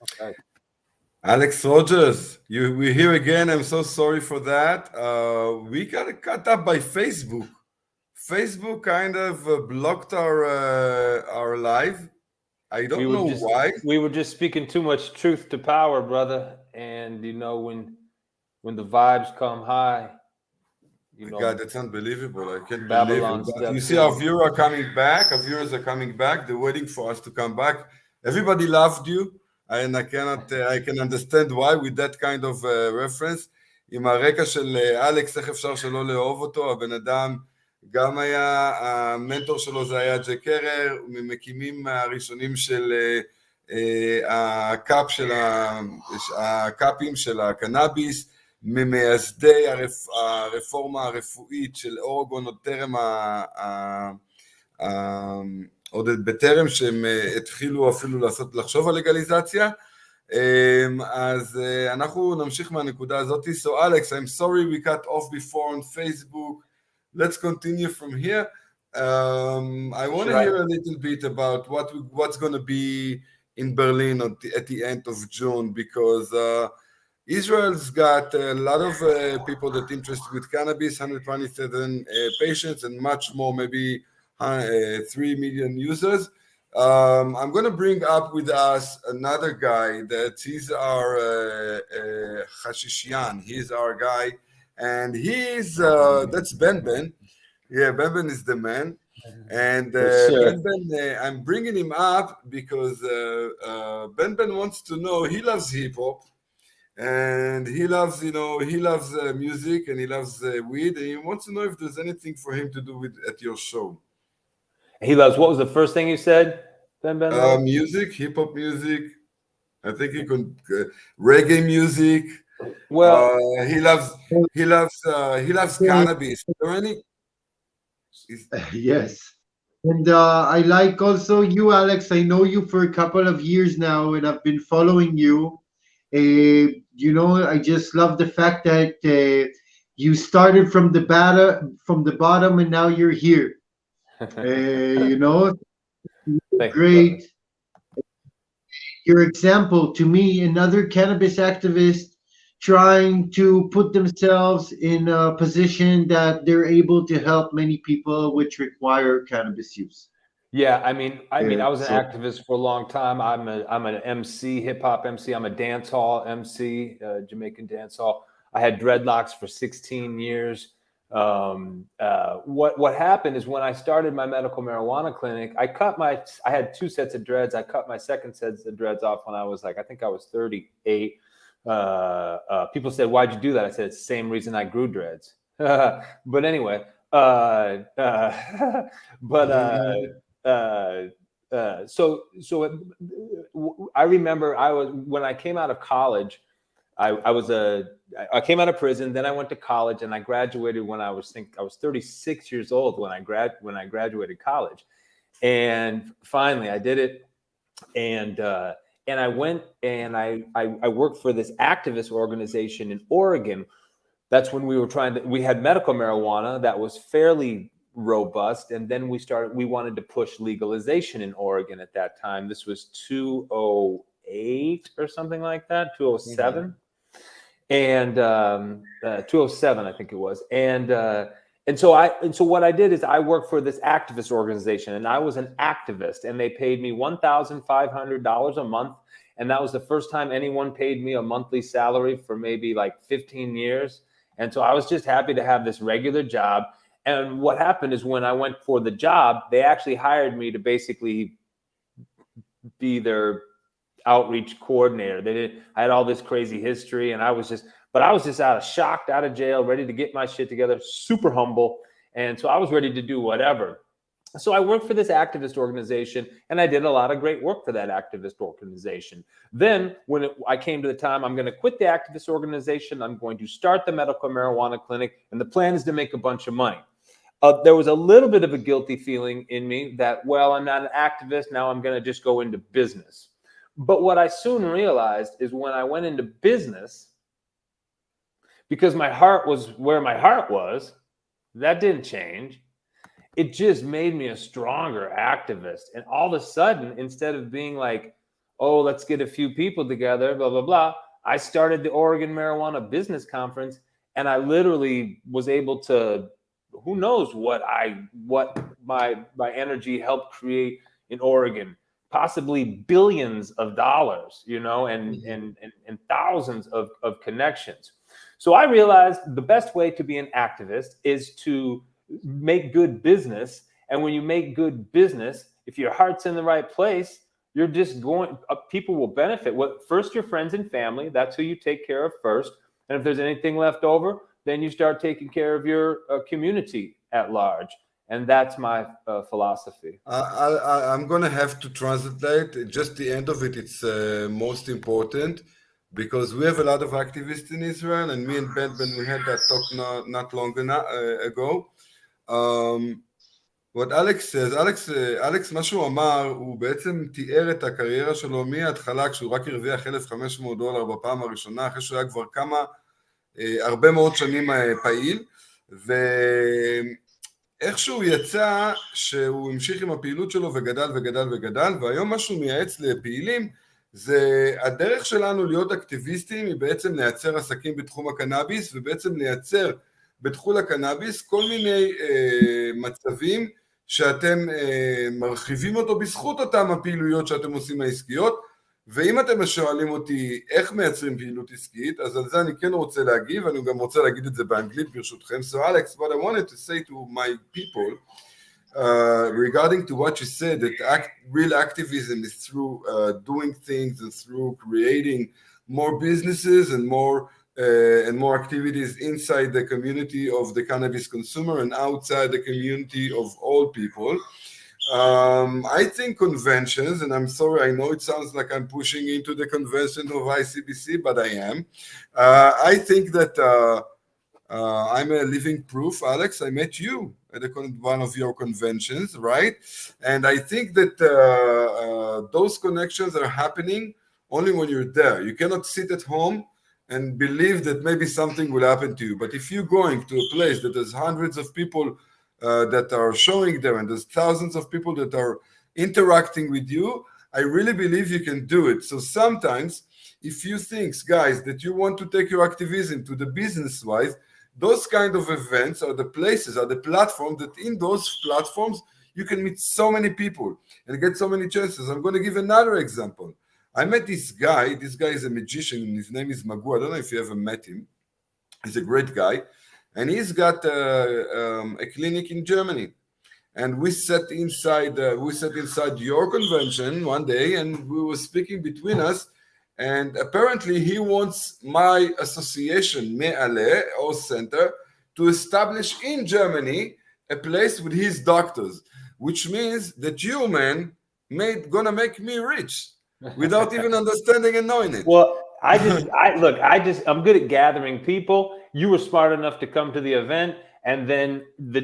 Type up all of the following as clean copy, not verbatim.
Okay. Alex Rogers, we're here again. I'm so sorry for that. We got cut up by Facebook. Facebook kind of blocked our live. I We don't were know just why. we were just speaking too much truth to power, brother. And when the vibes come high, God, that's unbelievable. I can't believe it. Babylon But you steps see, our in. viewers are coming back. Our viewers are coming back. They're waiting for us to come back. Everybody loved you, and I can understand why with that kind of reference. עם הרקע של אלכס, איך אפשר שלא לאהוב אותו? הבן אדם גם היה, המנטור שלו זה היה ג'ק קרר, ממקימים הראשונים של הקאפים של הקנאביס, ממייסדי הרפורמה הרפואית של אורגון עוד טרם עוד בטרם שהם התחילו אפילו לחשוב על לגליזציה. אז אנחנו נמשיך מהנקודה הזאת. So Alex, I'm sorry we cut off before on Facebook. Let's continue from here. I want to hear a little bit about what's going to be in Berlin at the end of June, because Israel's got a lot of people that are interested with cannabis, 127 patients and much more, maybe 3 million users. I'm going to bring up with us another guy that he's our Hashishian. He's our guy, and he's that's Ben. Yeah, Ben is the man. And Ben, I'm bringing him up because Ben wants to know, he loves hip hop. And he loves, music, and he loves weed, and he wants to know if there's anything for him to do with at your show. He loves, what was the first thing you said, Ben? Music, hip hop music. I think he could reggae music. Well, he loves cannabis. Is there any? Yes. And I like also you, Alex. I know you for a couple of years now, and I've been following you. I just love the fact that you started from the bottom, and now you're here. Great. Your example to me, another cannabis activist trying to put themselves in a position that they're able to help many people which require cannabis use. Yeah, I mean, I was an activist for a long time. I'm an MC, hip hop MC. I'm a dance hall MC, Jamaican dance hall. I had dreadlocks for 16 years. What happened is when I started my medical marijuana clinic, I had 2 sets of dreads. I cut my second sets of dreads off when I was I think I was 38. People said, "Why'd you do that?" I said, "It's the same reason I grew dreads." But anyway, so I remember when I came out of college, I came out of prison, then I went to college, and I graduated when I was 36 years old when I graduated college, and finally I did it, and I went and I worked for this activist organization in Oregon. That's when we had medical marijuana that was fairly robust, and then we wanted to push legalization in Oregon at that time. This was 2008 or something like that, 2007. Mm-hmm. And 207, I think it was. And so what I did is I worked for this activist organization, and I was an activist, and they paid me $1,500 a month. And that was the first time anyone paid me a monthly salary for maybe 15 years. And so I was just happy to have this regular job. And what happened is when I went for the job, they actually hired me to basically be their outreach coordinator. I had all this crazy history, and I was just out of jail, ready to get my shit together, super humble. And so I was ready to do whatever. So I worked for this activist organization, and I did a lot of great work for that activist organization. Then when I came to the time, I'm going to quit the activist organization. I'm going to start the medical marijuana clinic, and the plan is to make a bunch of money. There was a little bit of a guilty feeling in me that, well, I'm not an activist. Now I'm going to just go into business. But what I soon realized is when I went into business, because my heart was where my heart was, that didn't change. It just made me a stronger activist. And all of a sudden, instead of being like, oh, let's get a few people together, blah, blah, blah. I started the Oregon Marijuana Business Conference, and I literally was able to, who knows what my energy helped create in Oregon, possibly billions of dollars, you know, and thousands of connections. So I realized the best way to be an activist is to make good business. And when you make good business, if your heart's in the right place, you're just going, people will benefit. First, your friends and family, that's who you take care of first. And if there's anything left over, then you start taking care of your community at large. And that's my philosophy. I'm going to have to translate. Just the end of it, it's most important, because we have a lot of activists in Israel, and me and Ben, we had that talk not long ago. What Alex says, אלכס, מה שהוא אמר, הוא בעצם תיאר את הקריירה שלו מההתחלה, כשהוא רק הרוויח $1,500 בפעם הראשונה, אחרי שהוא היה כבר הרבה מאוד שנים פעיל, ואיכשהו יצא שהוא המשיך עם הפעילות שלו וגדל וגדל וגדל, והיום מה שהוא מייעץ לפעילים, זה הדרך שלנו להיות אקטיביסטים, היא בעצם לייצר עסקים בתחום הקנאביס, ובעצם לייצר בתחום הקנאביס כל מיני מצבים, שאתם מרחיבים אותו בזכות אותם הפעילויות שאתם עושים העסקיות, ואם אתם שואלים אותי איך מייצרים פעילות עסקית, אז על זה אני כן רוצה להגיב, ואני גם רוצה להגיד את זה באנגלית ברשותכם. So Alex, what I wanted to say to my people, regarding to what you said, that real activism is through doing things and through creating more businesses and more activities inside the community of the cannabis consumer and outside the community of all people. I think conventions, and I'm sorry, I know it sounds like I'm pushing into the convention of ICBC, but I am. I think that I'm a living proof, Alex. I met you at one of your conventions, right? And I think that those connections are happening only when you're there. You cannot sit at home and believe that maybe something will happen to you. But if you're going to a place that there's hundreds of people that are showing there, and there's thousands of people that are interacting with you, I really believe you can do it. So sometimes, if you think, guys, that you want to take your activism to the business-wise, those kind of events are the places, are the platform that in those platforms, you can meet so many people and get so many chances. I'm going to give another example. I met this guy is a magician, his name is Magu. I don't know if you ever met him. He's a great guy. And he's got a clinic in Germany. And we sat inside your convention one day, and we were speaking between us. And apparently he wants my association, Me'ale, or center, to establish in Germany a place with his doctors, which means that you, man, gonna make me rich. Without even understanding and knowing it. Well, I'm good at gathering people. You were smart enough to come to the event, and then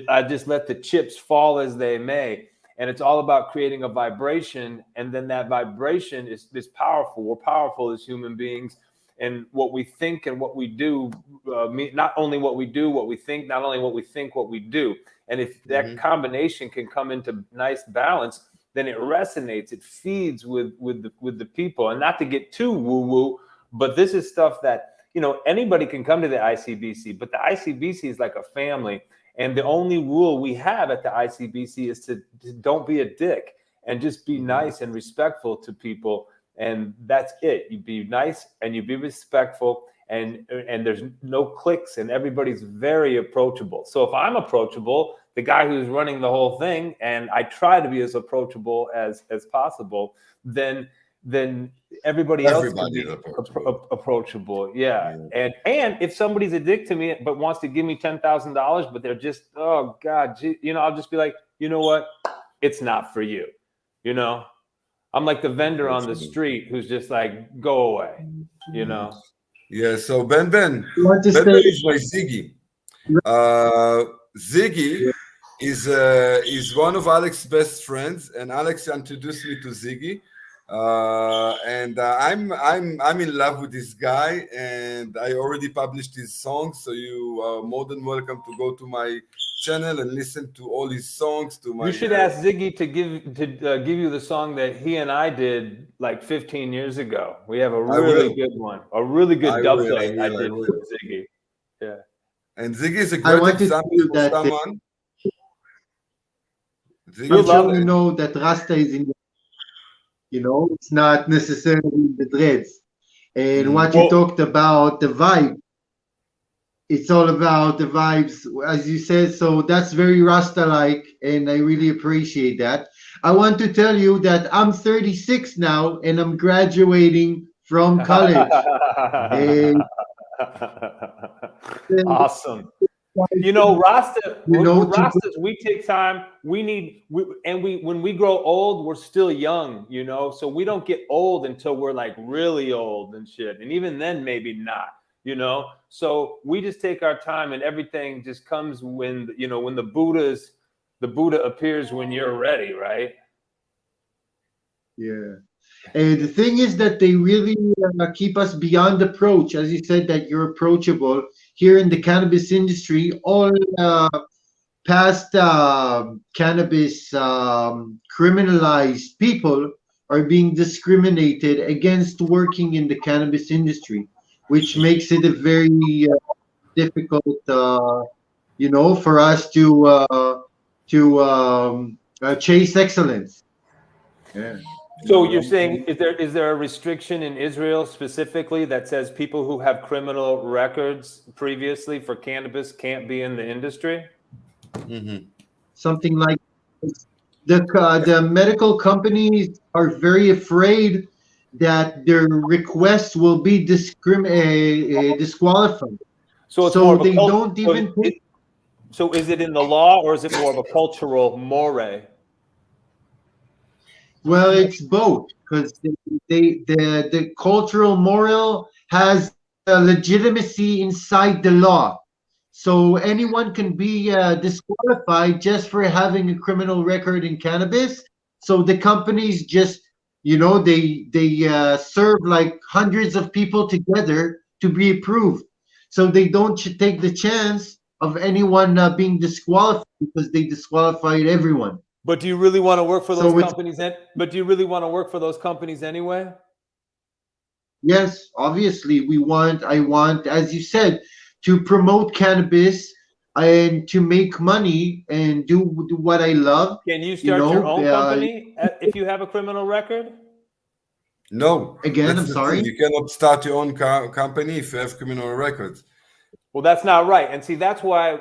I just let the chips fall as they may. And it's all about creating a vibration, and then that vibration is powerful. We're powerful as human beings, and what we think and what we do, not only what we do, what we think, not only what we think, what we do. And if that combination can come into nice balance, then it resonates, it feeds with the people. And not to get too woo-woo, but this is stuff that, you know, anybody can come to the ICBC, but the ICBC is like a family. And the only rule we have at the ICBC is to don't be a dick and just be nice and respectful to people. And that's it. You be nice and you be respectful, and there's no cliques, and everybody's very approachable. So if I'm approachable, the guy who's running the whole thing, and I try to be as approachable as possible, then everybody else can be approachable. Yeah. And if somebody's a dick to me but wants to give me $10,000, but they're just, oh God, you know, I'll just be like, you know what? It's not for you. You know, I'm like the vendor on the street who's just like, go away, you know? Yeah. So Ben is my Ziggy. Ziggy is one of Alex's best friends, and Alex introduced me to Ziggy. And I'm in love with this guy, and I already published his songs. So you are more than welcome to go to my channel and listen to all his songs. You should ask Ziggy to give you the song that he and I did like 15 years ago. We have a really good one, a really good dubplate I did for Ziggy. Yeah. And Ziggy is a great example of someone. You know that Rasta is in, it's not necessarily the dreads. And what you talked about, the vibe, it's all about the vibes, as you said. So that's very Rasta-like, and I really appreciate that. I want to tell you that I'm 36 now, and I'm graduating from college. And awesome. Rastas, we take time. When we grow old, we're still young, so we don't get old until we're like really old and shit. And even then, maybe not, so we just take our time, and everything just comes when the Buddha appears when you're ready, right? Yeah. And the thing is that they really keep us beyond approach. As you said, that you're approachable here in the cannabis industry. All past cannabis criminalized people are being discriminated against working in the cannabis industry, which makes it a very difficult, for us to chase excellence. Yeah. So you're saying, is there a restriction in Israel specifically that says people who have criminal records previously for cannabis can't be in the industry? Mm-hmm. Something like this. The medical companies are very afraid that their requests will be disqualified. So they don't even. So is it in the law, or is it more of a cultural mores? Well, it's both, because the cultural moral has a legitimacy inside the law. So anyone can be disqualified just for having a criminal record in cannabis. So the companies just, they serve like hundreds of people together to be approved. So they don't take the chance of anyone being disqualified, because they disqualified everyone. But do you really want to work for those companies? But do you really want to work for those companies anyway? Yes, obviously. I want, as you said, to promote cannabis and to make money and do what I love. Can you start your own company if you have a criminal record? No. Again, I'm sorry? You cannot start your own company if you have criminal records. Well, that's not right. And see, that's why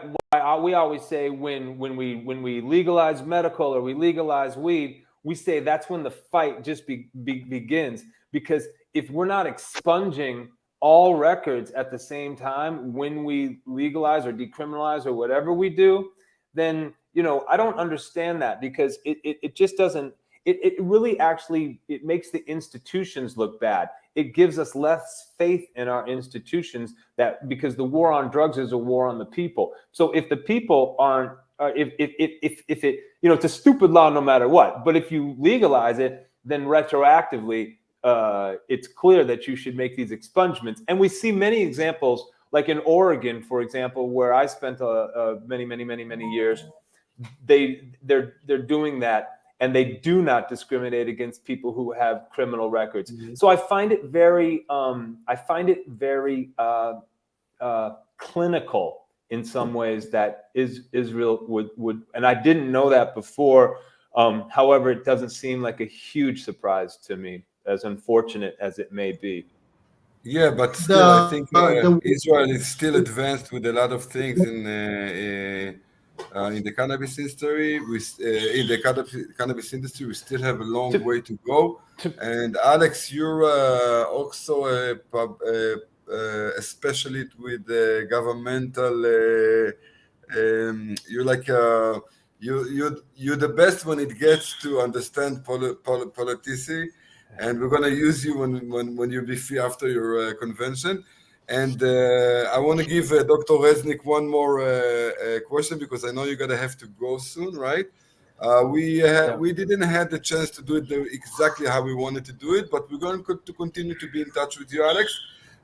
we always say when we legalize medical or we legalize weed, we say that's when the fight just begins. Because if we're not expunging all records at the same time when we legalize or decriminalize or whatever we do, then I don't understand that, because it just doesn't. It really actually makes the institutions look bad. It gives us less faith in our institutions, because the war on drugs is a war on the people. So if the people aren't, if it, it's a stupid law no matter what. But if you legalize it, then retroactively, it's clear that you should make these expungements. And we see many examples, like in Oregon, for example, where I spent many years. They're doing that. And they do not discriminate against people who have criminal records. Mm-hmm. So I find it very, clinical in some ways that Israel would, and I didn't know that before. However, it doesn't seem like a huge surprise to me, as unfortunate as it may be. Yeah, but still, I think Israel is still advanced with a lot of things in the cannabis industry. In the cannabis industry, we still have a long way to go. And Alex, you're also a specialist with governmental. You're like you're the best when it gets to understand politics. And we're gonna use you when you'll be free after your convention. And I want to give Dr. Reznik one more question, because I know you're gonna have to go soon, right? We didn't have the chance to do it exactly how we wanted to do it, but we're going to continue to be in touch with you, Alex.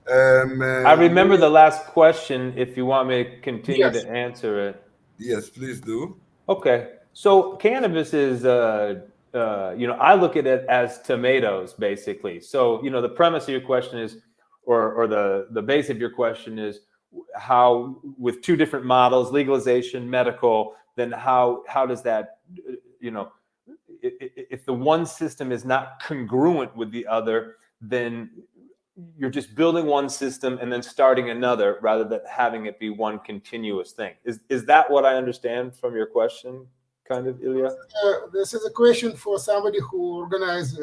I remember the last question, if you want me to continue Yes. to answer it. Yes, please do. Okay. So cannabis is, I look at it as tomatoes, basically. So, the premise of your question is, or the base of your question is how, with two different models, legalization, medical, then how does that, if the one system is not congruent with the other, then you're just building one system and then starting another rather than having it be one continuous thing. Is that what I understand from your question, kind of, Ilya? This is a question for somebody who organizes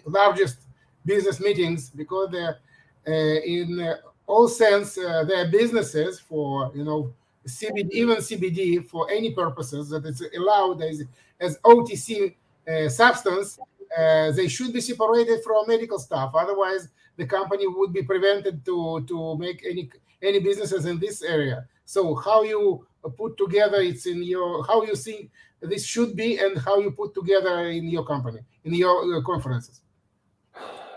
largest business meetings, because they're in all sense they're businesses for CBD, even CBD for any purposes that it's allowed as OTC substance. They should be separated from medical stuff. Otherwise, the company would be prevented to make any businesses in this area. So how you put together, it's in how you think this should be, and how you put together in your company, in your conferences.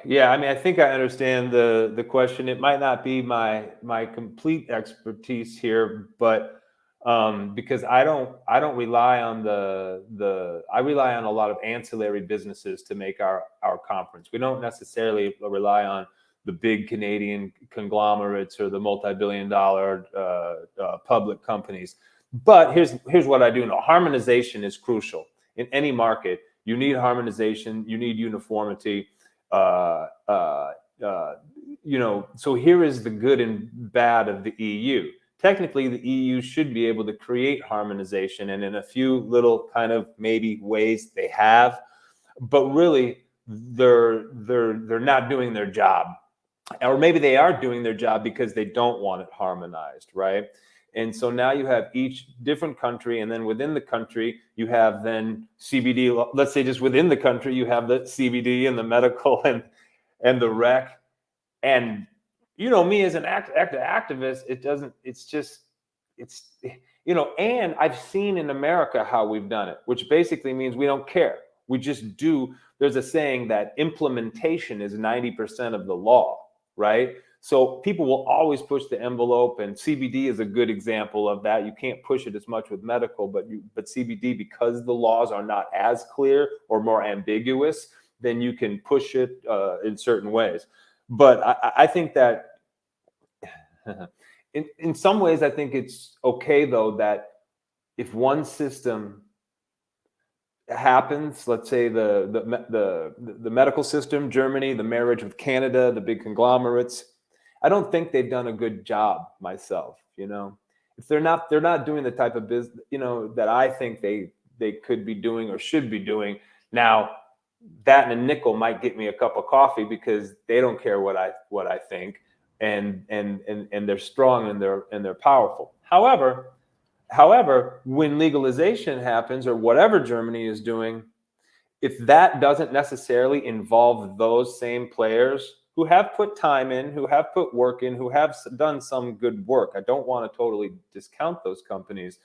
Yeah, I mean, I think I understand the question. It might not be my complete expertise here, but because I don't rely on I rely on a lot of ancillary businesses to make our conference. We don't necessarily rely on the big Canadian conglomerates or the multi-billion-dollar public companies. But here's what I do know: harmonization is crucial in any market. You need harmonization. You need uniformity. So here is the good and bad of the EU. Technically, the EU should be able to create harmonization, and in a few little kind of maybe ways they have, but really they're not doing their job, or maybe they are doing their job because they don't want it harmonized, right? And so now you have each different country, and then within the country you have then CBD. Let's say just within the country you have the CBD and the medical and the rec. And me as an activist, and I've seen in America how we've done it, which basically means we don't care. We just do. There's a saying that implementation is 90% of the law, right? So people will always push the envelope, and CBD is a good example of that. You can't push it as much with medical, but CBD, because the laws are not as clear or more ambiguous, then you can push it in certain ways. But I think that in some ways, I think it's okay, though, that if one system happens, let's say the medical system, Germany, the marriage with Canada, the big conglomerates, I don't think they've done a good job myself. If they're not doing the type of business, that I think they could be doing or should be doing. Now, that and a nickel might get me a cup of coffee because they don't care what I think, and they're strong and they're powerful. However, when legalization happens, or whatever Germany is doing, if that doesn't necessarily involve those same players who have put time in, who have put work in, who have done some good work, I don't want to totally discount those companies.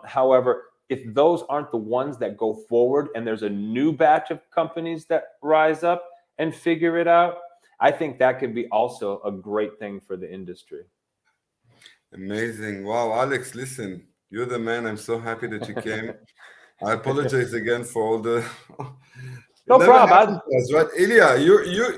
However, if those aren't the ones that go forward and there's a new batch of companies that rise up and figure it out, I think that could be also a great thing for the industry. Amazing. Wow, Alex, listen, you're the man. I'm so happy that you came. I apologize again for all the... No problem. Right, Ilya,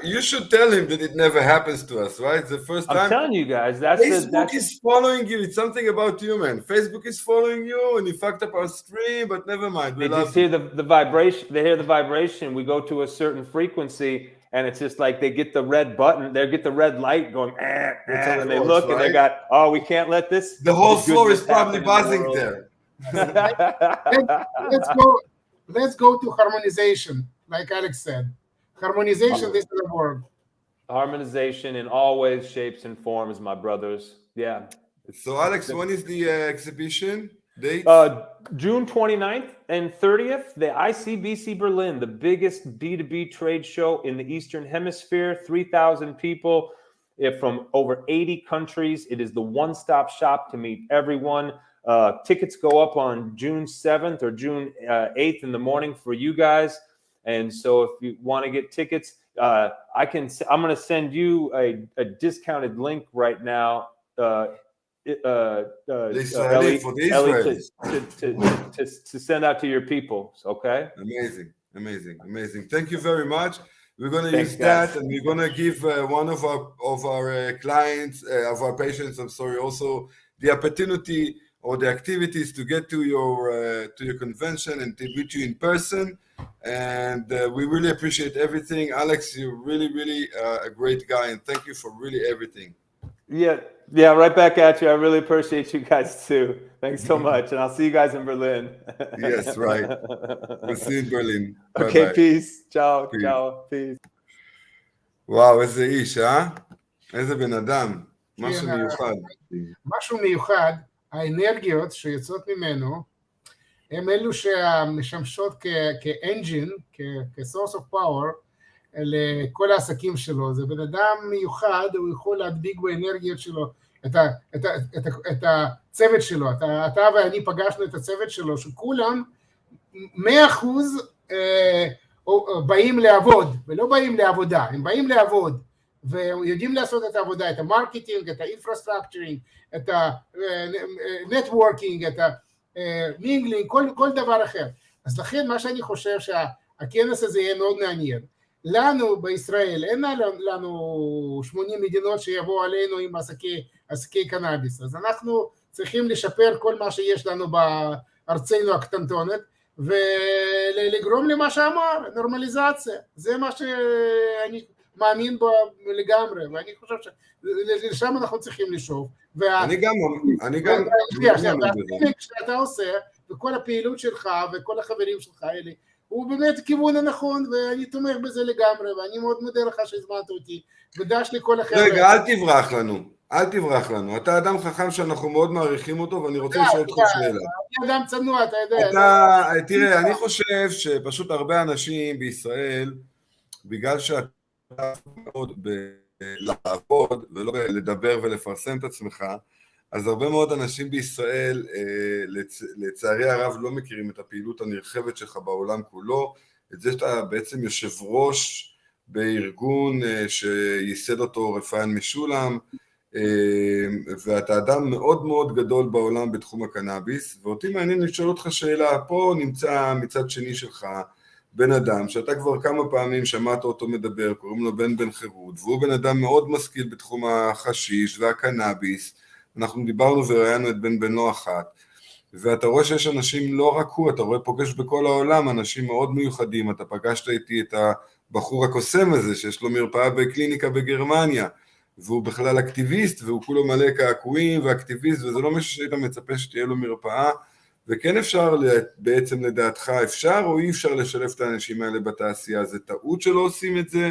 you should tell him that it never happens to us, right? It's the first time. I'm telling you guys, Facebook is following you. It's something about you, man. Facebook is following you, and you fucked up our stream, but never mind. They just hear the vibration. They hear the vibration. We go to a certain frequency, and it's just like they get the red button. They get the red light going, and they look, right? And they got, we can't let this. The whole floor is probably buzzing there. Let's go to harmonization. Like Alex said, harmonization, this is the word. Harmonization in all ways, shapes, and forms, my brothers. Yeah. So, Alex, when is the exhibition date? June 29th and 30th, the ICBC Berlin, the biggest B2B trade show in the Eastern Hemisphere, 3,000 people from over 80 countries. It is the one-stop shop to meet everyone. Tickets go up on June 7th or June 8th in the morning for you guys. And so if you want to get tickets, I'm going to send you a discounted link right now. Israeli, for the Israelis. To send out to your people. Okay. Amazing. Thank you very much. We're going to use guys. that, and we're going to give one of our clients, of our patients, also the opportunity or the activities to get to your convention and to meet you in person. And we really appreciate everything. Alex, you're really a great guy, and thank you for really everything. Yeah, right back at you. I really appreciate you guys too. Thanks so much, and I'll see you guys in Berlin. Yes, right. We'll see you in Berlin. Okay, Bye-bye. peace. Ciao, Peace. ciao, peace. וואו, איזה איש, איזה בן אדם. משהו כן, מיוחד. משהו מיוחד, האנרגיות שיוצאות ממנו, הם אלו שמשמשות כאנג'ין, כ-source of power, לכל העסקים שלו. זה בן אדם מיוחד, הוא יכול להדביק באנרגיות שלו את הצוות שלו. אתה ואני פגשנו את הצוות שלו, שכולם 100% באים לעבוד, ולא באים לעבודה, הם באים לעבוד, ויודעים לעשות את העבודה, את המרקטינג, את האינפרסטרקצ'רינג, את הנטוורקינג, את המינגלינג, כל דבר אחר. אז לכן מה שאני חושב שהכנס הזה יהיה מאוד מעניין. לנו בישראל, אין לנו 80 מדינות שיבואו עלינו עם עסקי קנאביס, אז אנחנו צריכים לשפר כל מה שיש לנו בארצנו הקטנטונת, ולגרום למה שאמר, נורמליזציה. זה מה שאני מאמין בו לגמרי, ואני חושב שלשם אנחנו צריכים לשאוף. אני גם שאתה עושה, וכל הפעילות שלך וכל החברים שלך האלה, הוא באמת כיוון הנכון, ואני תומך בזה לגמרי, ואני מאוד מודה לך שהזמנת אותי, ודש לכל החבר'ה. רגע, אל תברח לנו. אתה אדם חכם שאנחנו מאוד מעריכים אותו, ואני רוצה לשאול אותך שאלה. אני אדם צנוע, אתה יודע. תראה, אני חושב שפשוט הרבה אנשים בישראל, בגלל שאתה מאוד לעבוד, ולא לדבר ולפרסם את עצמך, אז הרבה מאוד אנשים בישראל, לצערי הרב, לא מכירים את הפעילות הנרחבת שלך בעולם כולו, את זה שאתה בעצם יושב ראש בארגון שייסד אותו רפאל משולם, ואתה אדם מאוד מאוד גדול בעולם בתחום הקנאביס, ואותי מעניין לשאול אותך שאלה, פה נמצא מצד שני שלך בן אדם, שאתה כבר כמה פעמים שמעת אותו מדבר, קוראים לו בן חירות, והוא בן אדם מאוד משכיל בתחום החשיש והקנאביס, אנחנו דיברנו וראיינו את בן לא אחת, ואתה רואה שיש אנשים, לא רק הוא, אתה רואה פוגש בכל העולם, אנשים מאוד מיוחדים, אתה פגשת איתי את הבחור הקוסם הזה, שיש לו מרפאה בקליניקה בגרמניה, והוא בכלל אקטיביסט, והוא כולו מלא קעקועים ואקטיביסט, וזה לא משהו שהיית מצפה שתהיה לו מרפאה, וכן אפשר בעצם לדעתך, אפשר או אי אפשר לשלב את האנשים האלה בתעשייה, זה טעות שלא עושים את זה,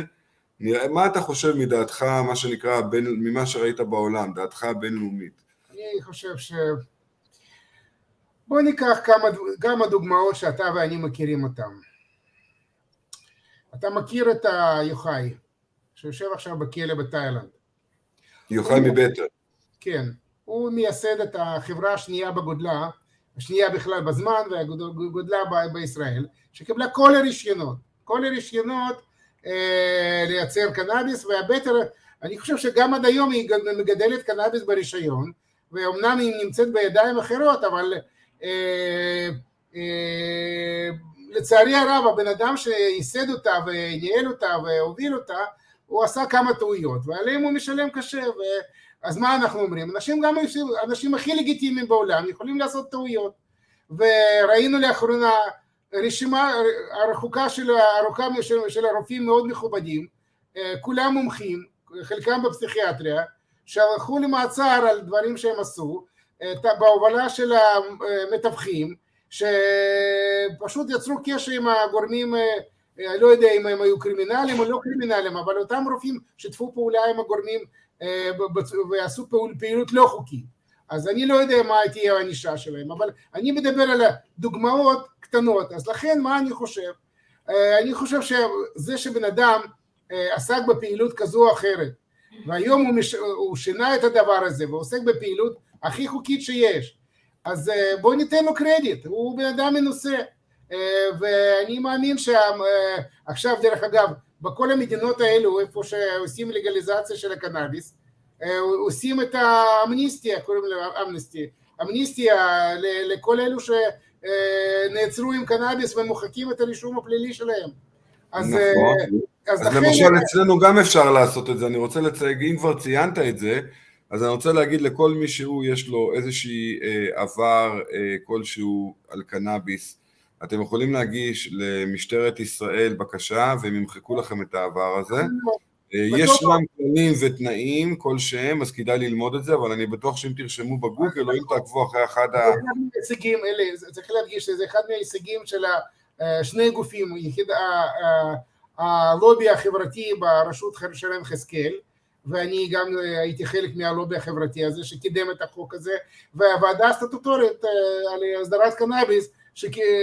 מה אתה חושב מדעתך, מה שנקרא, ממה שראית בעולם, דעתך הבינלאומית? אני חושב בוא ניקח כמה דוגמאות שאתה ואני מכירים אותם. אתה מכיר את יוחאי, שיושב עכשיו בכלא בתאילנד. יוחאי מבטר. כן. הוא מייסד את החברה השנייה בגודלה, השנייה בכלל בזמן והגודלה בישראל, שקיבלה כל הרישיונות לייצר קנאביס, והבטר, אני חושב שגם עד היום היא מגדלת קנאביס ברישיון, ואומנם היא נמצאת בידיים אחרות, אבל לצערי הרב, הבן אדם שייסד אותה וניהל אותה והוביל אותה, הוא עשה כמה טעויות, ועליהם הוא משלם קשה, אז מה אנחנו אומרים? אנשים הכי לגיטימיים בעולם יכולים לעשות טעויות, וראינו לאחרונה רשימה ארוכה של הרופאים מאוד מכובדים, כולם מומחים, חלקם בפסיכיאטריה, שהלכו למעצר על דברים שהם עשו, בהובלה של המתווכים, שפשוט יצרו קשר עם הגורמים, לא יודע אם הם היו קרימינלים או לא קרימינלים, אבל אותם רופאים שתפו פעולה עם הגורמים ועשו פעילות לא חוקית. אז אני לא יודע מה תהיה הענישה שלהם, אבל אני מדבר על דוגמאות קטנות. אז לכן מה אני חושב? אני חושב שזה שבן אדם עסק בפעילות כזו או אחרת, והיום הוא שינה את הדבר הזה ועוסק בפעילות הכי חוקית שיש, אז בואו ניתן לו קרדיט, הוא בן אדם מנוסה, ואני מאמין שעכשיו דרך אגב, בכל המדינות האלו, איפה שעושים לגליזציה של הקנאביס, עושים את האמניסטיה, קוראים לה אמניסטיה לכל אלו שנעצרו עם קנאביס ומוחקים את הרישום הפלילי שלהם. אז למשל אצלנו גם אפשר לעשות את זה, אני רוצה לציין, אם כבר ציינת את זה, אז אני רוצה להגיד לכל מי שהוא יש לו איזושהי עבר כלשהו על קנאביס, אתם יכולים להגיש למשטרת ישראל בקשה והם ימחקו לכם את העבר הזה. יש להם כללים ותנאים כלשהם, אז כדאי ללמוד את זה, אבל אני בטוח שאם תרשמו בגוגל או אם תעקבו אחרי אחד ההישגים האלה, צריך להדגיש שזה אחד מההישגים של שני גופים, הלובי החברתי ברשות שרן חזקאל, ואני גם הייתי חלק מהלובי החברתי הזה שקידם את החוק הזה, והוועדה הסטטוטורית על הסדרת קנאביס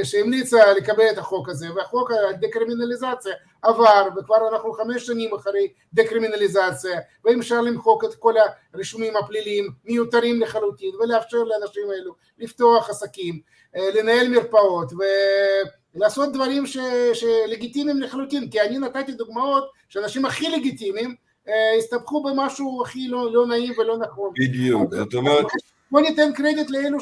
שהמליצה לקבל את החוק הזה, והחוק הדקרימינליזציה עבר, וכבר אנחנו 5 שנים אחרי דקרימינליזציה, ואם אפשר למחוק את כל הרישומים הפליליים מיותרים לחלוטין, ולאפשר לאנשים האלו לפתוח עסקים, לנהל מרפאות, ולעשות דברים שלגיטימיים לחלוטין, כי אני נתתי דוגמאות שאנשים הכי לגיטימיים הסתבכו במשהו הכי לא נעים ולא נכון. בדיוק, זאת אומרת... בוא ניתן קרדיט לאלו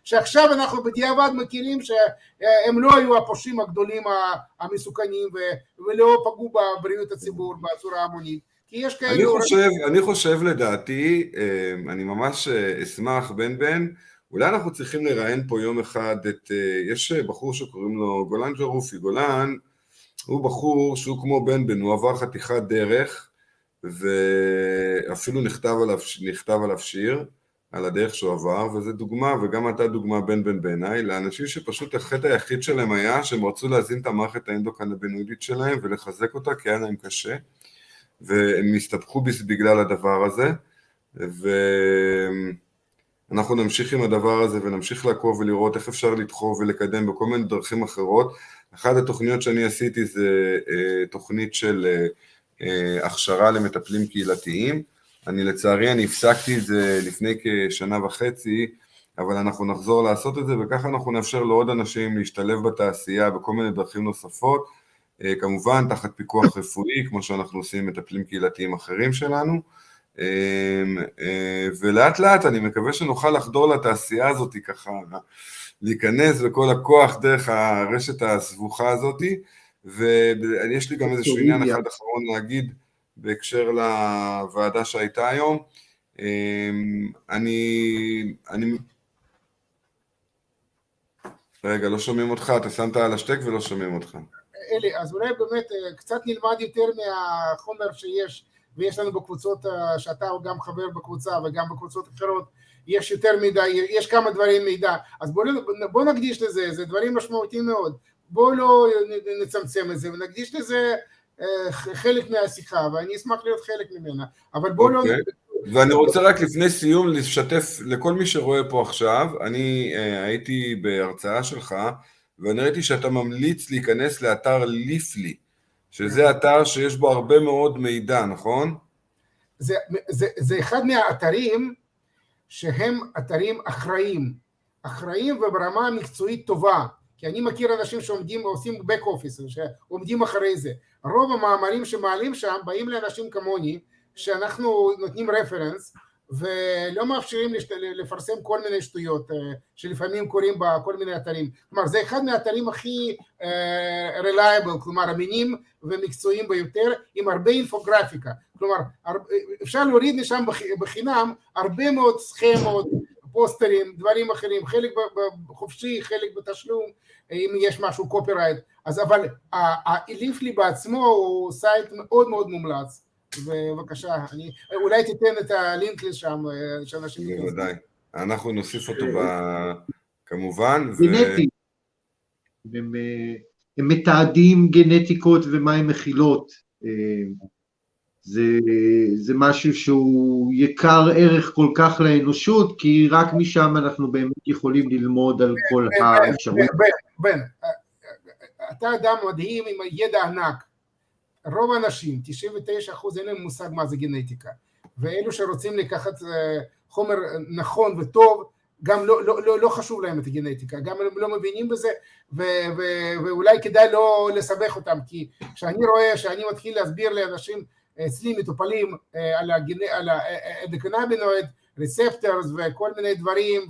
שעכשיו אנחנו בדיעבד מכירים שהם לא היו הפושעים הגדולים המסוכנים ולא פגעו בבריאות הציבור בצורה המונית. כי יש כאלו... אני חושב לדעתי, אני ממש אשמח בן, אולי אנחנו צריכים לראיין פה יום אחד יש בחור שקוראים לו גולן ג'רופי, גולן הוא בחור שהוא כמו בן, הוא עבר חתיכת דרך, ואפילו נכתב עליו שיר על הדרך שהוא עבר, וזה דוגמה, וגם אתה דוגמה בעיניי, לאנשים שפשוט החטא היחיד שלהם היה שהם רצו להזין את המערכת האנדוקנבינואידית שלהם ולחזק אותה, כי היה להם קשה, והם הסתבכו בגלל הדבר הזה, ואנחנו נמשיך עם הדבר הזה ונמשיך לעקוב ולראות איך אפשר לדחוף ולקדם בכל מיני דרכים אחרות. אחת התוכניות שאני עשיתי זה תוכנית של הכשרה למטפלים קהילתיים, לצערי הפסקתי את זה לפני כשנה וחצי, אבל אנחנו נחזור לעשות את זה, וככה אנחנו נאפשר לעוד אנשים להשתלב בתעשייה בכל מיני דרכים נוספות, כמובן תחת פיקוח רפואי, כמו שאנחנו עושים עם מטפלים קהילתיים אחרים שלנו, ולאט לאט אני מקווה שנוכל לחדור לתעשייה הזאת ככה, להיכנס בכל הכוח דרך הרשת הסבוכה הזאת, ויש לי גם איזשהו עניין אחד אחרון להגיד בהקשר לוועדה שהייתה היום. רגע, לא שומעים אותך, אתה שמת על השטק ולא שומעים אותך. אלי, אז אולי באמת קצת נלמד יותר מהחומר שיש, ויש לנו בקבוצות שאתה גם חבר בקבוצה וגם בקבוצות אחרות, יש יותר מידע, יש כמה דברים מידע, אז בוא נקדיש לזה, זה דברים משמעותיים מאוד. בואו לא נצמצם את זה ונקדיש לזה חלק מהשיחה, ואני אשמח להיות חלק ממנה, אבל בואו לא... ואני רוצה רק לפני סיום לשתף לכל מי שרואה פה עכשיו, אני הייתי בהרצאה שלך, ואני ראיתי שאתה ממליץ להיכנס לאתר ליפלי, שזה אתר שיש בו הרבה מאוד מידע, נכון? זה אחד מהאתרים שהם אתרים אחראיים וברמה מקצועית טובה, כי אני מכיר אנשים שעומדים ועושים back office, שעומדים אחרי זה. רוב המאמרים שמעלים שם באים לאנשים כמוני, שאנחנו נותנים רפרנס, ולא מאפשרים לפרסם כל מיני שטויות, שלפעמים קוראים בכל מיני אתרים. כלומר, זה אחד מהאתרים הכי reliable, כלומר, אמינים ומקצועיים ביותר, עם הרבה אינפוגרפיקה. כלומר, אפשר להוריד משם בחינם הרבה מאוד סכמות, פוסטרים, דברים אחרים, חלק בחופשי, חלק בתשלום, אם יש משהו קופירייט. אז אבל ליפלי בעצמו הוא סייט מאוד מאוד מומלץ, ובבקשה, אולי תיתן את הלינק לשם, שאנשים... בוודאי, אנחנו נוסיף אותו כמובן. גנטי, הם מתעדים גנטיקות ומה הן מכילות, זה משהו שהוא יקר ערך כל כך לאנושות, כי רק משם אנחנו באמת יכולים ללמוד על כל האפשרות. בן, אתה אדם מדהים עם ידע ענק. רוב האנשים, 99% אין להם מושג מה זה גנטיקה. ואלו שרוצים לקחת חומר נכון וטוב, גם לא חשוב להם את הגנטיקה, גם הם לא מבינים בזה, ואולי כדאי לא לסבך אותם, כי כשאני רואה שאני מתחיל להסביר לאנשים אצלי מטופלים על האנדוקנבינואיד, ריספטורס וכל מיני דברים,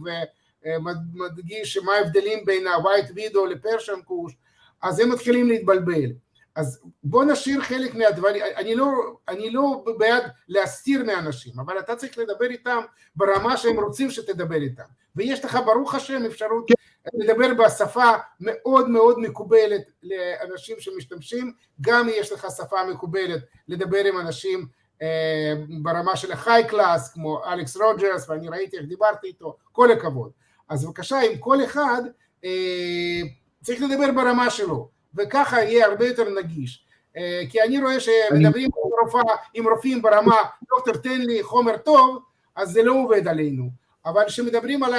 ומדגיש מה ההבדלים בין ה-white widow לפרשן קוש, אז הם מתחילים להתבלבל. אז בוא נשאיר חלק מהדברים, אני לא בעד להסתיר מאנשים, אבל אתה צריך לדבר איתם ברמה שהם רוצים שתדבר איתם, ויש לך ברוך השם אפשרות לדבר בשפה מאוד מאוד מקובלת לאנשים שמשתמשים, גם יש לך שפה מקובלת לדבר עם אנשים ברמה של ה-high class, כמו אלכס רוג'רס, ואני ראיתי איך דיברתי איתו, כל הכבוד. אז בבקשה, עם כל אחד צריך לדבר ברמה שלו, וככה יהיה הרבה יותר נגיש, כי אני רואה שמדברים עם רופאים ברמה, דוקטור תן לי חומר טוב, אז זה לא עובד עלינו, אבל כשמדברים על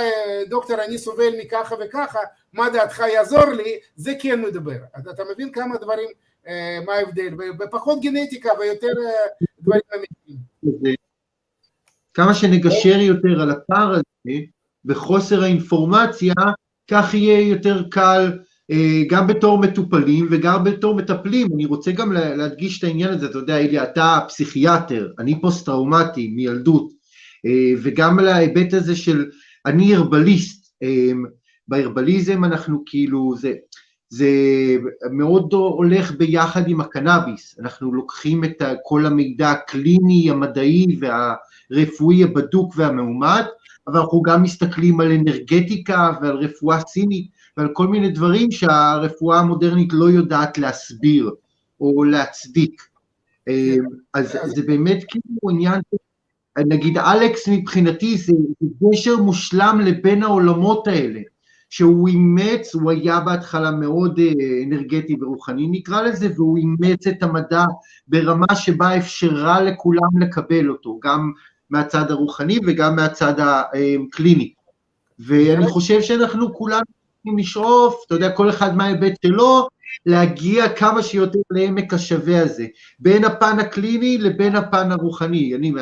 דוקטור אני סובל מככה וככה, מה דעתך יעזור לי, זה כן מדבר. אתה מבין כמה דברים, מה ההבדל, ופחות גנטיקה ויותר דברים אמיתיים. כמה שנגשר יותר על הפער הזה, וחוסר האינפורמציה, כך יהיה יותר קל, גם בתור מטופלים וגם בתור מטפלים. אני רוצה גם להדגיש את העניין הזה, אתה יודע, אלי, אתה פסיכיאטר, אני פוסט-טראומטי מילדות, וגם על ההיבט הזה של אני הרבליסט, בהרבליזם אנחנו כאילו, זה מאוד הולך ביחד עם הקנאביס, אנחנו לוקחים את כל המידע הקליני, המדעי והרפואי הבדוק והמאומת, אבל אנחנו גם מסתכלים על אנרגטיקה ועל רפואה סינית, ועל כל מיני דברים שהרפואה המודרנית לא יודעת להסביר או להצדיק. אז זה באמת כאילו עניין, נגיד אלכס מבחינתי זה גשר מושלם לבין העולמות האלה, שהוא אימץ, הוא היה בהתחלה מאוד אנרגטי ורוחני נקרא לזה, והוא אימץ את המדע ברמה שבה אפשרה לכולם לקבל אותו, גם מהצד הרוחני וגם מהצד הקליני. ואני חושב שאנחנו כולנו לשאוף, אתה יודע, כל אחד מההיבט שלו, להגיע כמה שיותר לעמק השווה הזה, בין הפן הקליני לבין הפן הרוחני. אני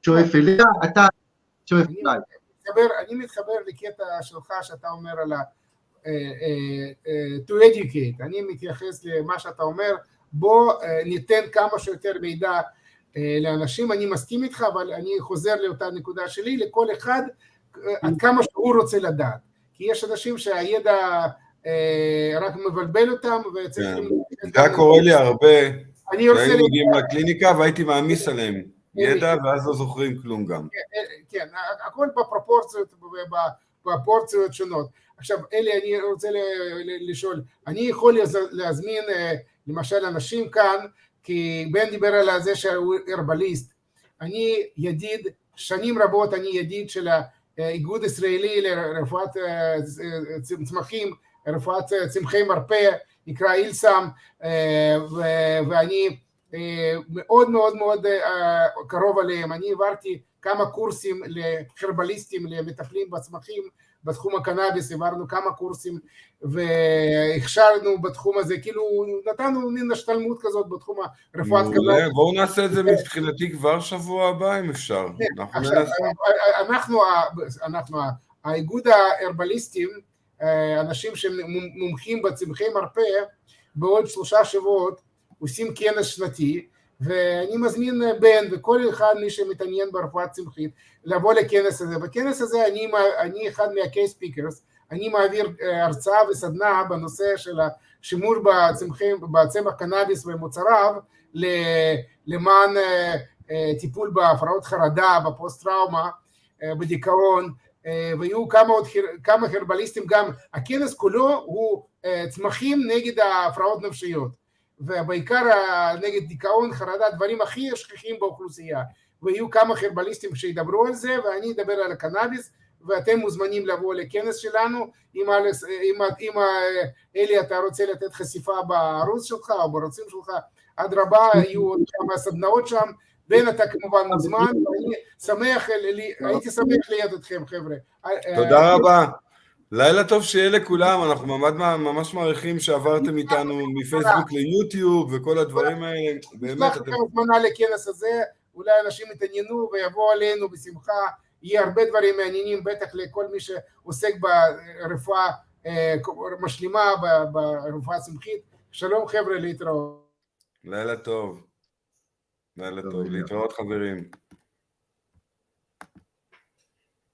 שואף אליה, אתה שואף אליי. אני מתחבר לקטע שלך שאתה אומר על to educate, אני מתייחס למה שאתה אומר, בוא ניתן כמה שיותר מידע לאנשים, אני מסכים איתך, אבל אני חוזר לאותה נקודה שלי, לכל אחד עד כמה שהוא רוצה לדעת, כי יש אנשים שהידע רק מבלבל אותם, וצריכים... זה קורה לי הרבה, שהיינו מגיעים לקליניקה והייתי מעמיס עליהם ידע, ואז לא זוכרים כלום גם. כן, הכל בפרופורציות שונות. עכשיו, אלי, אני רוצה לשאול, אני יכול להזמין למשל אנשים כאן, כי בן דיבר על זה שהוא הרבליסט, אני ידיד, שנים רבות אני ידיד של האיגוד ישראלי לרפואת צמחים, רפואת צמחי מרפא, נקרא אילסם, ואני מאוד מאוד מאוד קרוב עליהם. אני העברתי כמה קורסים לחרבליסטים, למטפלים בצמחים, בתחום הקנאביס, העברנו כמה קורסים והכשרנו בתחום הזה, כאילו נתנו מין השתלמות כזאת בתחום הרפואת קנאביס. בואו נעשה את זה מבחינתי כבר שבוע הבא אם אפשר. אנחנו האיגוד ההרבליסטים, אנשים שמומחים בצמחי מרפא, בעוד 3 שבועות עושים כנס שנתי, ואני מזמין בן וכל אחד מי שמתעניין ברפואת צמחית לבוא לכנס הזה. בכנס הזה אני אחד מה-case speakers, אני מעביר הרצאה וסדנה בנושא של השימוש בצמח קנאביס ומוצריו למען טיפול בהפרעות חרדה, בפוסט טראומה, בדיכאון, והיו כמה הרבליסטים. גם הכנס כולו הוא צמחים נגד ההפרעות נפשיות, ובעיקר נגד דיכאון, חרדה, דברים הכי שכיחים באוכלוסייה, ויהיו כמה הרבליסטים שידברו על זה, ואני אדבר על הקנאביס, ואתם מוזמנים לבוא לכנס שלנו. אם אלי אתה רוצה לתת חשיפה בערוץ שלך או בערוצים שלך, אדרבה, יהיו כמה סדנאות שם, בן אתה כמובן מוזמן, ואני הייתי שמח להיות אתכם חבר'ה. תודה רבה. לילה טוב שיהיה לכולם, אנחנו ממש מעריכים שעברתם איתנו מפייסבוק ליוטיוב וכל הדברים האלה, באמת. נשלח לכם הזמנה לכנס הזה, אולי אנשים יתעניינו ויבואו עלינו בשמחה, יהיה הרבה דברים מעניינים, בטח לכל מי שעוסק ברפואה משלימה, ברפואה צמחית. שלום חבר'ה, להתראות. לילה טוב. לילה טוב, להתראות חברים.